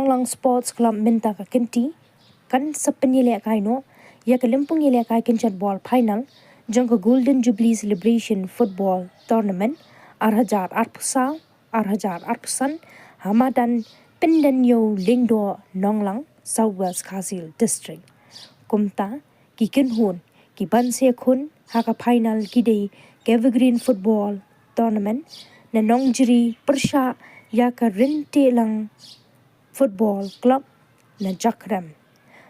Nonglang Sports Club minta ka kenti kan sepenyelek kai no ya ke lempung yelek kai kenchat ball final jong ke Golden Jubilee Celebration Football Tournament arhajar arpusan Hamadan Pindanyo Lingdo Nonglang Southwest Kasil District kumta ki kinhun ki banse khun haka final ki dei Evergreen Football Tournament na nongjiri persha ya ka rinte lang Football Club na Jakram.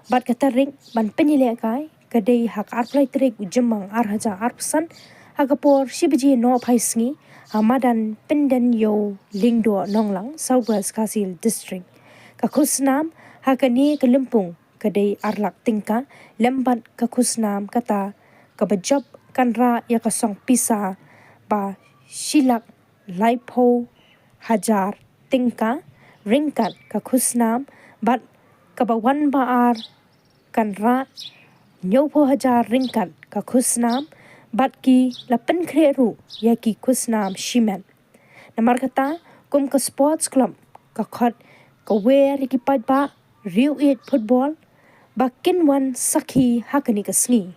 Bat kata ring ban penilai kai kadai hak arplay trik ujemang arhaja arpsan hagapor shibji no paisngi Hamadan Pindan Yo Lingdo Nonglang Southwest Kasil District. Kakusnam hakani kelempung kadai arlak tingka lembat kakusnam kata kabajab kanra ya kasong pisa ba shilak laipo hajar tingka ringkat kakusnam bat kabawan baar kanra nyopo hajar ringkat kakusnam bat ki lapen kreru ya ki kusnam shimen namar kata kum ka sports club kakhat kawer ki pat ba real it football bakin wan sakhi hakani kasngi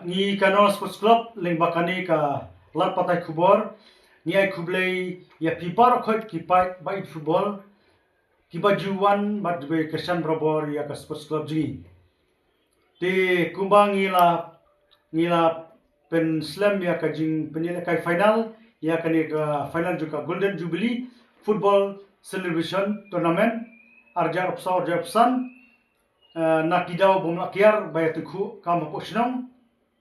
ni kano sports club leng bakani ka lat patai khubor ni ai khublei ya pipar khot ki pai bai football ki bajuan bat be kesan robor ya ka sports club ji te kumbang ngila pen slam ya ka jing penila kai final ya ka ni ka final juga Golden Jubilee Football Celebration Tournament arjar opsor japsan na kidau bomlakiar bayatuku kam posnong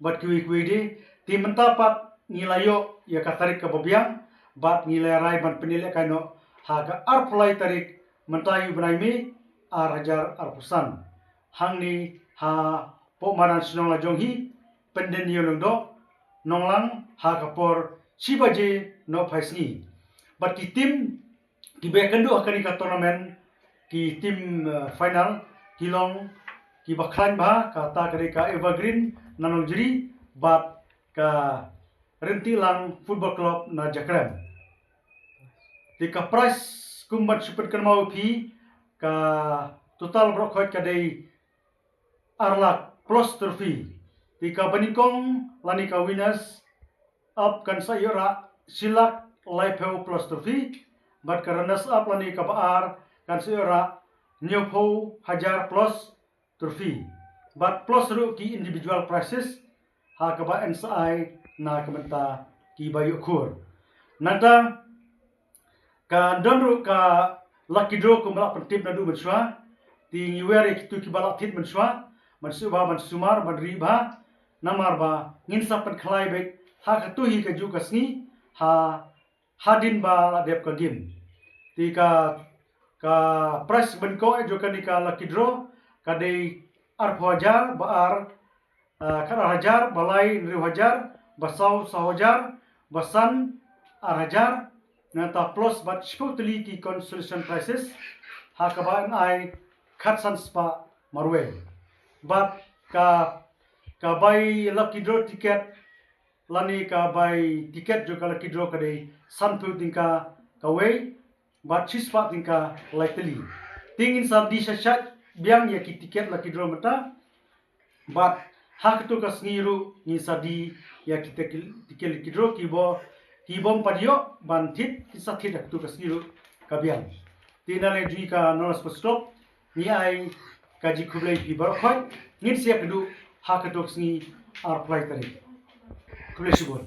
bat kui de ti mentapat ngilayo ya katarik ke bobiang bat ngilai rai ban penilai kaino haga arpulai tarik mentayu benaimi arhajar arpusan hangni ha pomaran sinong lajonghi penden yolongdo nonglang ha kapor sibaje no paisni bat ki tim ki bekendu akani ka tournament ki tim final kilong ki baklan ba kata ka Evergreen nanong jiri bat ka Rentilang Football Club na Jakram. Tika price kumbat super kermau pi ka total brokhoit kadai arlak plus trophy. Tika banikong lani ka winners up kan sayura silak laipo plus trophy. Bat ka runners up lani ka baar kan sayura nyopo hajar plus trophy. Bat plus ru ki individual prizes ha ka ba NSI na kementa ki bayu kur nanta ka donru ka lucky draw kumla pentip nadu menswa ti ngiwere kitu ki balak tit menswa mansuba mansumar manriba namar ba nginsa pen khlai be ha ka tuhi ka ju kasni ha hadin ba dep ka game ti ka price benko jo ka ni ka lucky draw ka dei ar hajar ba ar khara hajar balai 1000 basau sahajar basan arhajar nata plus bat spotli ki consolation prizes hakaban ai khatsan spa marwe bat ka bai lucky draw ticket lani ka bai ticket jo ka lucky draw kadai sanpu tingka kawe bat chispa tingka lightly tingin sabdi shashat biang ya ki ticket lucky draw mata bat hak tu kas ngiru ni sadi ya kita tikel kidro ki bom padio bantit kisah tidak tu kas ngiru kabian tina le jui ka nolas stop ni ai kaji kublai pi barkhoi ngin siap du hak tu kas ngi ar play tari kublai subon